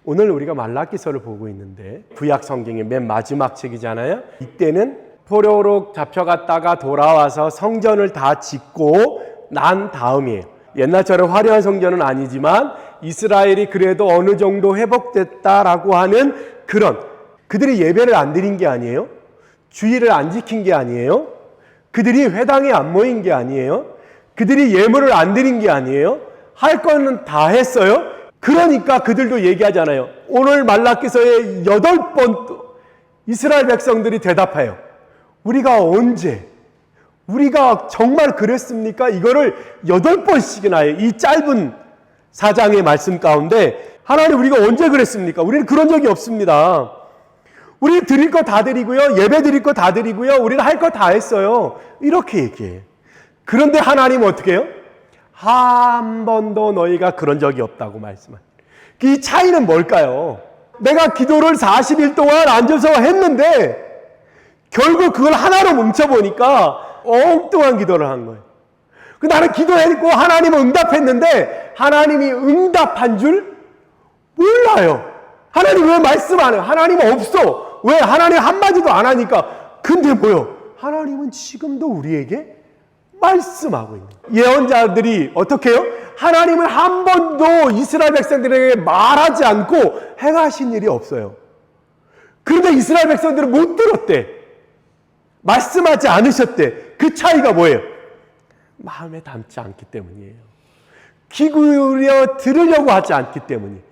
오늘 우리가 말라기서를 보고 있는데 구약 성경의 맨 마지막 책이잖아요. 이때는 포로로 잡혀갔다가 돌아와서 성전을 다 짓고 난 다음이에요. 옛날처럼 화려한 성전은 아니지만 이스라엘이 그래도 어느 정도 회복됐다라고 하는 그런, 그들이 예배를 안 드린 게 아니에요. 주의를 안 지킨 게 아니에요. 그들이 회당에 안 모인 게 아니에요. 그들이 예물을 안 드린 게 아니에요. 할 거는 다 했어요. 그러니까 그들도 얘기하잖아요. 오늘 말라기서의 8번 이스라엘 백성들이 대답해요. 우리가 언제, 우리가 정말 그랬습니까? 이거를 8번씩이나 해요. 이 짧은 4장의 말씀 가운데 하나님, 우리가 언제 그랬습니까? 우리는 그런 적이 없습니다. 우리는 드릴 거 다 드리고요. 예배 드릴 거 다 드리고요. 우리는 할 거 다 했어요. 이렇게 얘기해요. 그런데 하나님은 어떻게 해요? 한 번도 너희가 그런 적이 없다고 말씀하세요. 이 차이는 뭘까요? 내가 기도를 40일 동안 앉아서 했는데 결국 그걸 하나로 뭉쳐보니까 엉뚱한 기도를 한 거예요. 나는 기도했고 하나님은 응답했는데 하나님이 응답한 줄 몰라요. 하나님 왜 말씀 안 해요? 하나님은 없어. 왜? 하나님 한마디도 안 하니까. 근데 뭐요? 하나님은 지금도 우리에게 말씀하고 있는 거예요. 예언자들이 어떻게 해요? 하나님은 한 번도 이스라엘 백성들에게 말하지 않고 행하신 일이 없어요. 그런데 이스라엘 백성들은 못 들었대. 말씀하지 않으셨대. 그 차이가 뭐예요? 마음에 담지 않기 때문이에요. 귀 기울여 들으려고 하지 않기 때문이에요.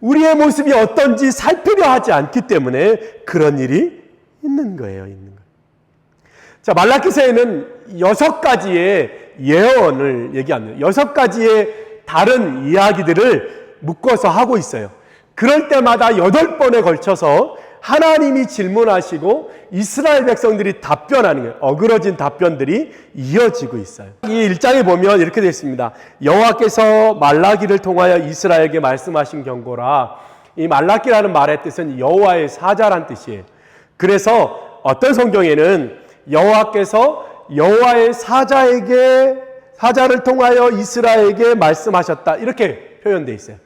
우리의 모습이 어떤지 살피려 하지 않기 때문에 그런 일이 있는 거예요. 자, 말라기서에는 6가지의 예언을 얘기합니다. 6가지의 다른 이야기들을 묶어서 하고 있어요. 그럴 때마다 8번에 걸쳐서 하나님이 질문하시고 이스라엘 백성들이 답변하는 거예요. 어그러진 답변들이 이어지고 있어요. 이 1장에 보면 이렇게 되어 있습니다. 여호와께서 말라기를 통하여 이스라엘에게 말씀하신 경고라. 이 말라기라는 말의 뜻은 여호와의 사자란 뜻이에요. 그래서 어떤 성경에는 여호와께서 여호와의 사자를 통하여 이스라엘에게 말씀하셨다, 이렇게 표현되어 있어요.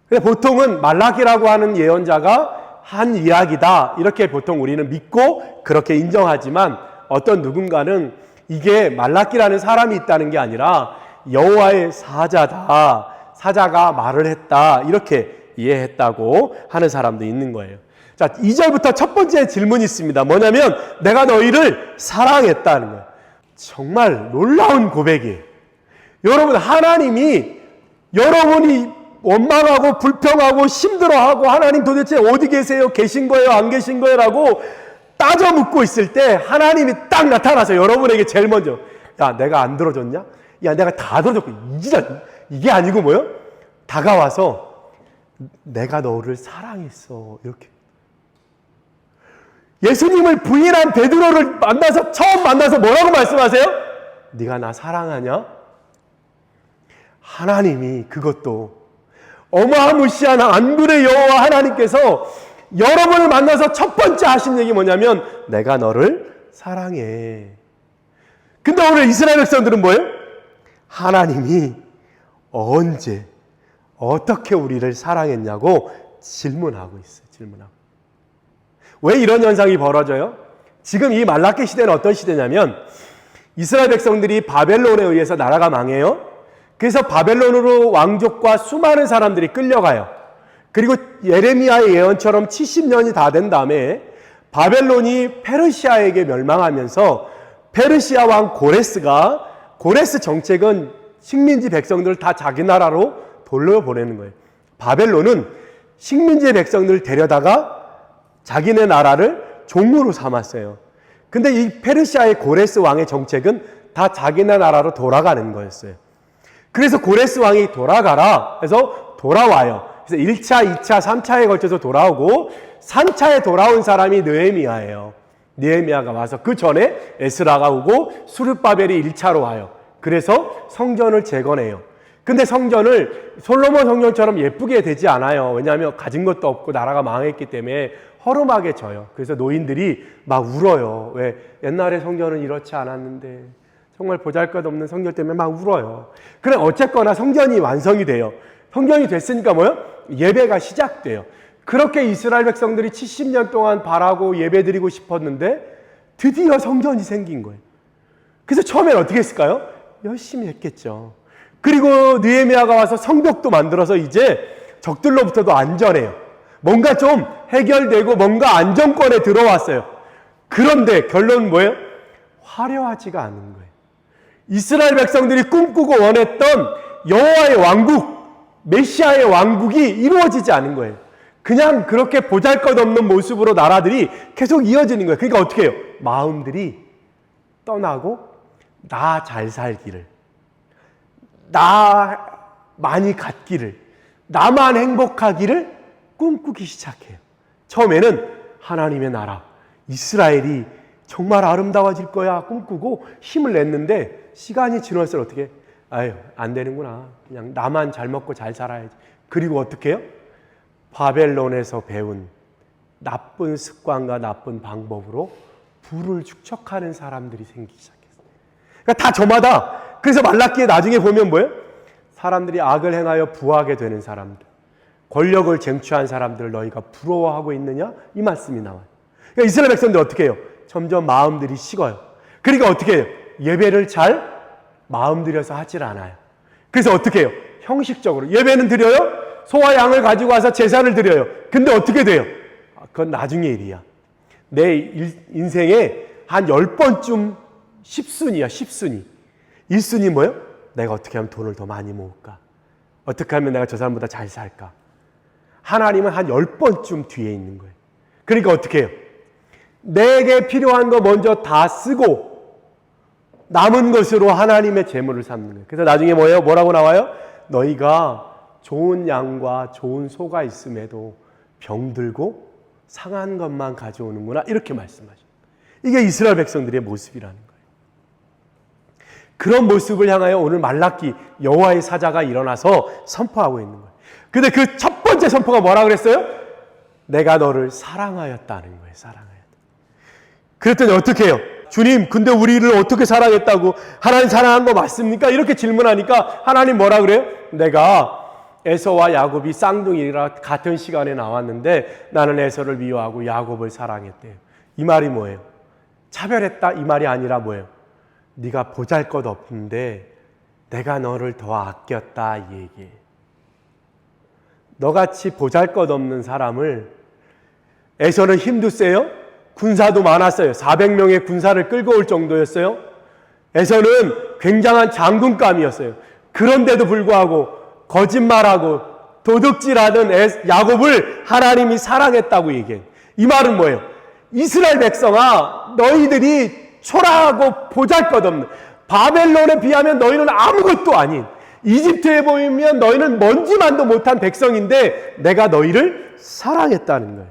보통은 말라기라고 하는 예언자가 한 이야기다, 이렇게 보통 우리는 믿고 그렇게 인정하지만 어떤 누군가는 이게 말라기라는 사람이 있다는 게 아니라 여호와의 사자다, 사자가 말을 했다, 이렇게 이해했다고 하는 사람도 있는 거예요. 자, 2절부터 첫 번째 질문이 있습니다. 뭐냐면 내가 너희를 사랑했다는 거예요. 정말 놀라운 고백이에요. 여러분, 하나님이 여러분이 원망하고 불평하고 힘들어하고 하나님 도대체 어디 계세요? 계신 거예요? 안 계신 거예요? 라고 따져 묻고 있을 때 하나님이 딱 나타나서 여러분에게 제일 먼저, 야, 내가 안 들어줬냐? 야, 내가 다 들어줬고, 이게 아니고 뭐요? 다가와서 내가 너를 사랑했어, 이렇게. 예수님을 부인한 베드로를 처음 만나서 뭐라고 말씀하세요? 네가 나 사랑하냐? 하나님이 그것도 어마무시한 안굴의 여호와 하나님께서 여러분을 만나서 첫 번째 하신 얘기 뭐냐면 내가 너를 사랑해. 근데 오늘 이스라엘 백성들은 뭐예요? 하나님이 언제 어떻게 우리를 사랑했냐고 질문하고 있어요. 질문하고. 왜 이런 현상이 벌어져요? 지금 이 말라기 시대는 어떤 시대냐면 이스라엘 백성들이 바벨론에 의해서 나라가 망해요. 그래서 바벨론으로 왕족과 수많은 사람들이 끌려가요. 그리고 예레미야의 예언처럼 70년이 다 된 다음에 바벨론이 페르시아에게 멸망하면서 페르시아 왕 고레스 정책은 식민지 백성들을 다 자기 나라로 돌려보내는 거예요. 바벨론은 식민지 백성들을 데려다가 자기네 나라를 종으로 삼았어요. 근데 이 페르시아의 고레스 왕의 정책은 다 자기네 나라로 돌아가는 거였어요. 그래서 고레스 왕이 돌아가라 해서 돌아와요. 그래서 1차, 2차, 3차에 걸쳐서 돌아오고 3차에 돌아온 사람이 느헤미야예요. 느헤미야가 와서 그 전에 에스라가 오고 수르바벨이 1차로 와요. 그래서 성전을 재건해요. 근데 성전을 솔로몬 성전처럼 예쁘게 되지 않아요. 왜냐하면 가진 것도 없고 나라가 망했기 때문에 허름하게 져요. 그래서 노인들이 막 울어요. 왜? 옛날에 성전은 이렇지 않았는데 정말 보잘것없는 성전 때문에 막 울어요. 그래 어쨌거나 성전이 완성이 돼요. 성전이 됐으니까 뭐요? 예배가 시작돼요. 그렇게 이스라엘 백성들이 70년 동안 바라고 예배드리고 싶었는데 드디어 성전이 생긴 거예요. 그래서 처음엔 어떻게 했을까요? 열심히 했겠죠. 그리고 느헤미야가 와서 성벽도 만들어서 이제 적들로부터도 안전해요. 뭔가 좀 해결되고 뭔가 안정권에 들어왔어요. 그런데 결론은 뭐예요? 화려하지가 않은 거예요. 이스라엘 백성들이 꿈꾸고 원했던 여호와의 왕국, 메시아의 왕국이 이루어지지 않은 거예요. 그냥 그렇게 보잘것없는 모습으로 나라들이 계속 이어지는 거예요. 그러니까 어떻게 해요? 마음들이 떠나고 나 잘 살기를, 나 많이 갖기를, 나만 행복하기를 꿈꾸기 시작해요. 처음에는 하나님의 나라, 이스라엘이 정말 아름다워질 거야 꿈꾸고 힘을 냈는데 시간이 지날수록 어떻게 아유 안 되는구나. 그냥 나만 잘 먹고 잘 살아야지. 그리고 어떻게 해요? 바벨론에서 배운 나쁜 습관과 나쁜 방법으로 부를 축적하는 사람들이 생기기 시작했어요. 그러니까 다 저마다. 그래서 말라기에 나중에 보면 뭐예요? 사람들이 악을 행하여 부하게 되는 사람들, 권력을 쟁취한 사람들을 너희가 부러워하고 있느냐? 이 말씀이 나와요. 그러니까 이스라엘 백성들 어떻게 해요? 점점 마음들이 식어요. 그러니까 어떻게 해요? 예배를 잘 마음 들여서 하질 않아요. 그래서 어떻게 해요? 형식적으로 예배는 드려요? 소와 양을 가지고 와서 제사를 드려요. 근데 어떻게 돼요? 그건 나중에 일이야. 내 인생에 한 10번쯤 10순위야. 10순위. 1순위 뭐예요? 내가 어떻게 하면 돈을 더 많이 모을까? 어떻게 하면 내가 저 사람보다 잘 살까? 하나님은 한 10번쯤 뒤에 있는 거예요. 그러니까 어떻게 해요? 내게 필요한 거 먼저 다 쓰고 남은 것으로 하나님의 재물을 삼는 거예요. 그래서 나중에 뭐예요? 뭐라고 나와요? 너희가 좋은 양과 좋은 소가 있음에도 병들고 상한 것만 가져오는구나. 이렇게 말씀하죠. 이게 이스라엘 백성들의 모습이라는 거예요. 그런 모습을 향하여 오늘 말라기 여호와의 사자가 일어나서 선포하고 있는 거예요. 근데 그 첫 번째 선포가 뭐라 그랬어요? 내가 너를 사랑하였다는 거예요. 사랑하였다. 그랬더니 어떻게 해요? 주님, 근데 우리를 어떻게 사랑했다고? 하나님 사랑한 거 맞습니까? 이렇게 질문하니까 하나님 뭐라 그래요? 내가 에서와 야곱이 쌍둥이라 같은 시간에 나왔는데 나는 에서를 미워하고 야곱을 사랑했대요. 이 말이 뭐예요? 차별했다 이 말이 아니라 뭐예요? 네가 보잘것없는데 내가 너를 더 아꼈다 이 얘기예요. 너같이 보잘것없는 사람을, 에서는 힘도 세요. 군사도 많았어요. 400명의 군사를 끌고 올 정도였어요. 에서는 굉장한 장군감이었어요. 그런데도 불구하고 거짓말하고 도둑질하던 야곱을 하나님이 사랑했다고 얘기해요. 이 말은 뭐예요? 이스라엘 백성아, 너희들이 초라하고 보잘것없는, 바벨론에 비하면 너희는 아무것도 아닌, 이집트에 보이면 너희는 먼지만도 못한 백성인데 내가 너희를 사랑했다는 거예요.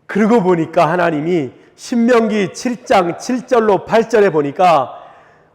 그러고 보니까 하나님이 신명기 7장 7절로 8절에 보니까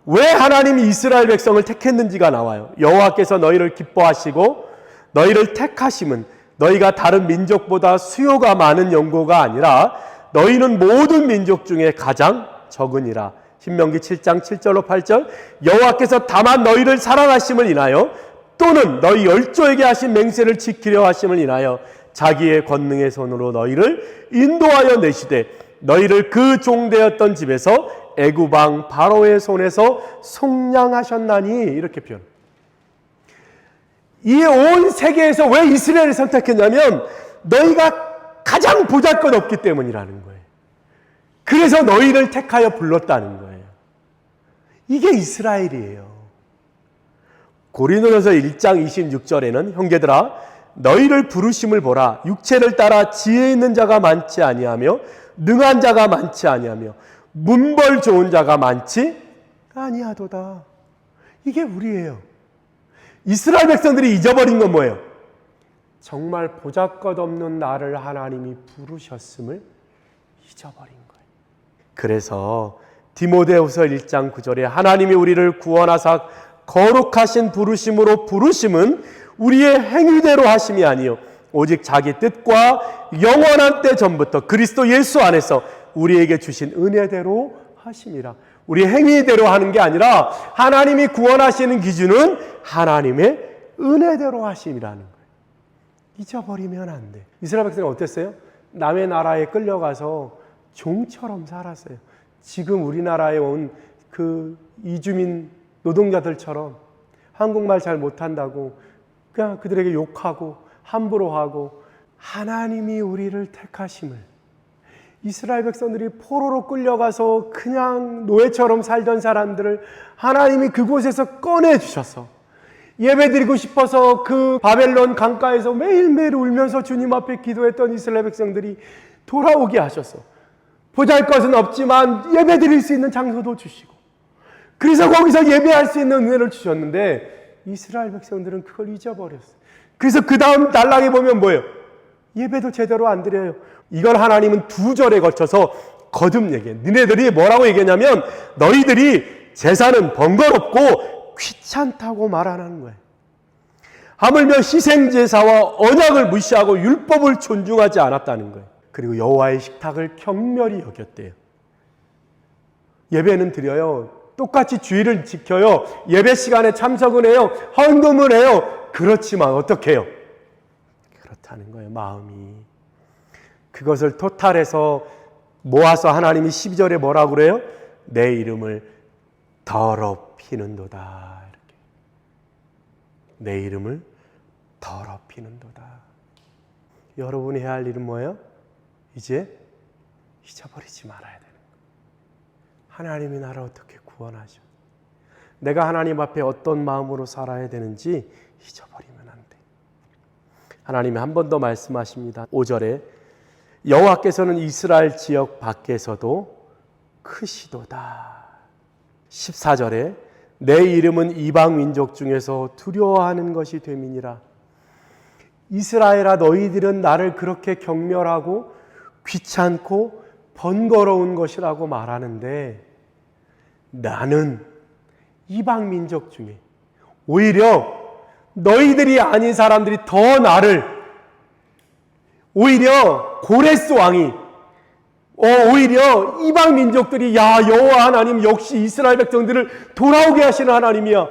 왜 하나님이 이스라엘 백성을 택했는지가 나와요. 여호와께서 너희를 기뻐하시고 너희를 택하심은 너희가 다른 민족보다 수요가 많은 연고가 아니라 너희는 모든 민족 중에 가장 적으니라. 신명기 7장 7절로 8절. 여호와께서 다만 너희를 사랑하심을 인하여 또는 너희 열조에게 하신 맹세를 지키려 하심을 인하여 자기의 권능의 손으로 너희를 인도하여 내시되 너희를 그 종되었던 집에서 애굽 왕 바로의 손에서 속량하셨나니. 이렇게 표현. 이 온 세계에서 왜 이스라엘을 선택했냐면 너희가 가장 보잘것없기 때문이라는 거예요. 그래서 너희를 택하여 불렀다는 거예요. 이게 이스라엘이에요. 고린도전서 1장 26절에는 형제들아 너희를 부르심을 보라. 육체를 따라 지혜 있는 자가 많지 아니하며 능한 자가 많지 아니하며 문벌 좋은 자가 많지 아니하도다. 이게 우리예요. 이스라엘 백성들이 잊어버린 건 뭐예요? 정말 보잘것없는 나를 하나님이 부르셨음을 잊어버린 거예요. 그래서 디모데후서 1장 9절에 하나님이 우리를 구원하사 거룩하신 부르심으로 부르심은 우리의 행위대로 하심이 아니요 오직 자기 뜻과 영원한 때 전부터 그리스도 예수 안에서 우리에게 주신 은혜대로 하심이라. 우리 행위대로 하는 게 아니라 하나님이 구원하시는 기준은 하나님의 은혜대로 하심이라는 거예요. 잊어버리면 안 돼. 이스라엘 백성은 어땠어요? 남의 나라에 끌려가서 종처럼 살았어요. 지금 우리나라에 온 그 이주민 노동자들처럼 한국말 잘 못한다고 그냥 그들에게 욕하고 함부로 하고, 하나님이 우리를 택하심을, 이스라엘 백성들이 포로로 끌려가서 그냥 노예처럼 살던 사람들을 하나님이 그곳에서 꺼내주셔서 예배드리고 싶어서 그 바벨론 강가에서 매일매일 울면서 주님 앞에 기도했던 이스라엘 백성들이 돌아오게 하셔서 보잘것은 없지만 예배드릴 수 있는 장소도 주시고, 그래서 거기서 예배할 수 있는 은혜를 주셨는데 이스라엘 백성들은 그걸 잊어버렸어요. 그래서 그 다음 단락에 보면 뭐예요? 예배도 제대로 안 드려요. 이걸 하나님은 2절에 걸쳐서 거듭 얘기해요. 너희들이 뭐라고 얘기했냐면, 너희들이 제사는 번거롭고 귀찮다고 말하는 거예요. 하물며 희생제사와 언약을 무시하고 율법을 존중하지 않았다는 거예요. 그리고 여호와의 식탁을 경멸히 여겼대요. 예배는 드려요. 똑같이 주의를 지켜요. 예배 시간에 참석은 해요. 헌금을 해요. 그렇지만 어떻게 해요? 그렇다는 거예요. 마음이. 그것을 토탈해서 모아서 하나님이 12절에 뭐라고 그래요? 내 이름을 더럽히는도다. 이렇게. 내 이름을 더럽히는도다. 여러분이 해야 할 일은 뭐예요? 이제 잊어버리지 말아야 되는 거예요. 하나님이 나를 어떻게 구원하셔? 내가 하나님 앞에 어떤 마음으로 살아야 되는지 잊어버리면 안 돼. 하나님이 한 번 더 말씀하십니다. 5절에 여호와께서는 이스라엘 지역 밖에서도 크시도다. 14절에 내 이름은 이방 민족 중에서 두려워하는 것이 됨이니라. 이스라엘아, 너희들은 나를 그렇게 경멸하고 귀찮고 번거로운 것이라고 말하는데, 나는 이방 민족 중에 오히려 너희들이 아닌 사람들이 더 나를, 오히려 고레스 왕이 오히려 이방 민족들이 야, 여호와 하나님 역시 이스라엘 백성들을 돌아오게 하시는 하나님이야.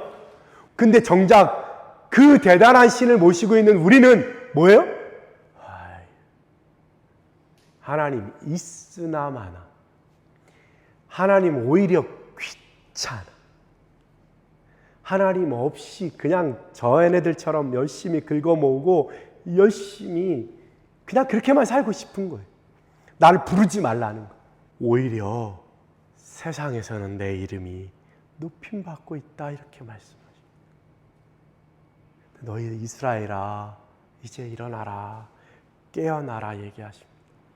근데 정작 그 대단한 신을 모시고 있는 우리는 뭐예요? 하나님 있으나 마나. 하나님 오히려 귀찮아. 하나님 없이 그냥 저 애네들처럼 열심히 긁어모으고 열심히 그냥 그렇게만 살고 싶은 거예요. 나를 부르지 말라는 거예요. 오히려 세상에서는 내 이름이 높임받고 있다, 이렇게 말씀하십니다. 너희 이스라엘아, 이제 일어나라, 깨어나라 얘기하십니다.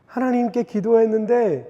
하나님께 기도했는데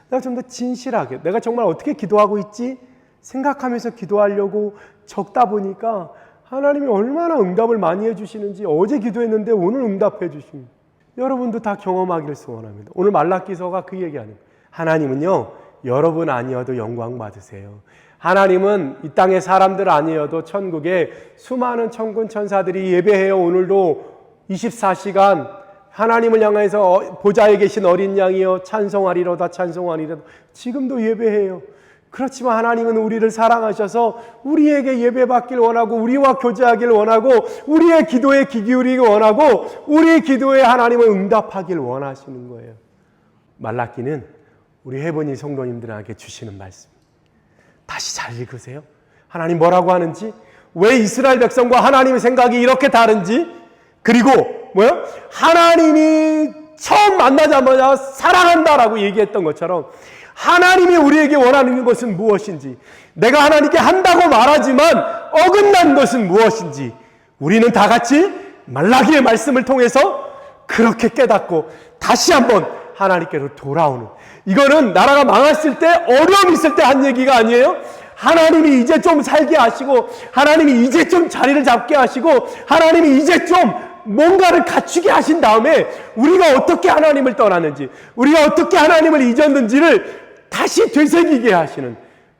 내가 좀 더 진실하게, 내가 정말 어떻게 기도하고 있지 생각하면서 기도하려고 적다 보니까 하나님이 얼마나 응답을 많이 해주시는지, 어제 기도했는데 오늘 응답해 주십니다. 여러분도 다 경험하기를 소원합니다. 오늘 말라기서가 그 얘기하는 거예요. 하나님은요, 여러분 아니어도 영광 받으세요. 하나님은 이 땅의 사람들 아니어도 천국에 수많은 천군 천사들이 예배해요. 오늘도 24시간 하나님을 향해서 보좌에 계신 어린 양이여 찬송하리로다, 찬송하리로다. 지금도 예배해요. 그렇지만 하나님은 우리를 사랑하셔서 우리에게 예배받길 원하고, 우리와 교제하길 원하고, 우리의 기도에 귀 기울이길 원하고, 우리의 기도에 하나님을 응답하길 원하시는 거예요. 말라기는 우리 해보니 성도님들에게 주시는 말씀. 다시 잘 읽으세요. 하나님 뭐라고 하는지, 왜 이스라엘 백성과 하나님의 생각이 이렇게 다른지, 그리고 뭐요? 하나님이 처음 만나자마자 사랑한다라고 얘기했던 것처럼 하나님이 우리에게 원하는 것은 무엇인지, 내가 하나님께 한다고 말하지만 어긋난 것은 무엇인지, 우리는 다 같이 말라기의 말씀을 통해서 그렇게 깨닫고 다시 한번 하나님께로 돌아오는, 이거는 나라가 망했을 때, 어려움이 있을 때 한 얘기가 아니에요. 하나님이 이제 좀 살게 하시고, 하나님이 이제 좀 자리를 잡게 하시고, 하나님이 이제 좀 뭔가를 갖추게 하신 다음에 우리가 어떻게 하나님을 떠났는지, 우리가 어떻게 하나님을 잊었는지를 다시 되새기게 하시는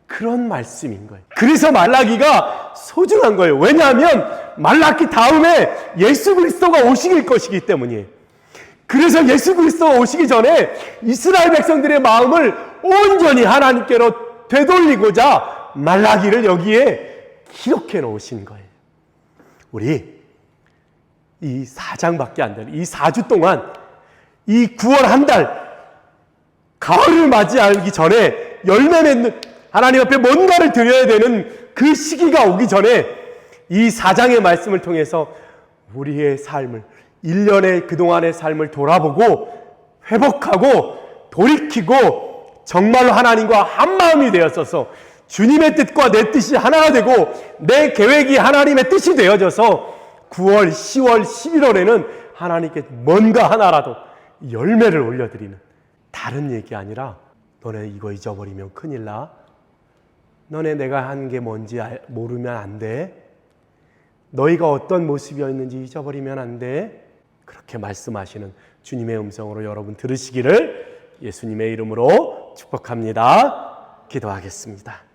그런 말씀인 거예요. 그래서 말라기가 소중한 거예요. 왜냐하면 말라기 다음에 예수 그리스도가 오실 것이기 때문이에요. 그래서 예수 그리스도가 오시기 전에 이스라엘 백성들의 마음을 온전히 하나님께로 되돌리고자 말라기를 여기에 기록해 놓으신 거예요. 우리 이 4장밖에 안 되는 이 4주 동안 이 9월 한 달 가을을 맞이하기 전에 열매 맺는 하나님 앞에 뭔가를 드려야 되는 그 시기가 오기 전에 이 4장의 말씀을 통해서 우리의 삶을 1년의 그동안의 삶을 돌아보고 회복하고 돌이키고 정말로 하나님과 한마음이 되었어서 주님의 뜻과 내 뜻이 하나가 되고 내 계획이 하나님의 뜻이 되어져서 9월, 10월, 11월에는 하나님께 뭔가 하나라도 열매를 올려드리는 다른 얘기 아니라 너네 이거 잊어버리면 큰일 나. 너네 내가 한 게 뭔지 모르면 안 돼. 너희가 어떤 모습이었는지 잊어버리면 안 돼. 그렇게 말씀하시는 주님의 음성으로 여러분 들으시기를 예수님의 이름으로 축복합니다. 기도하겠습니다.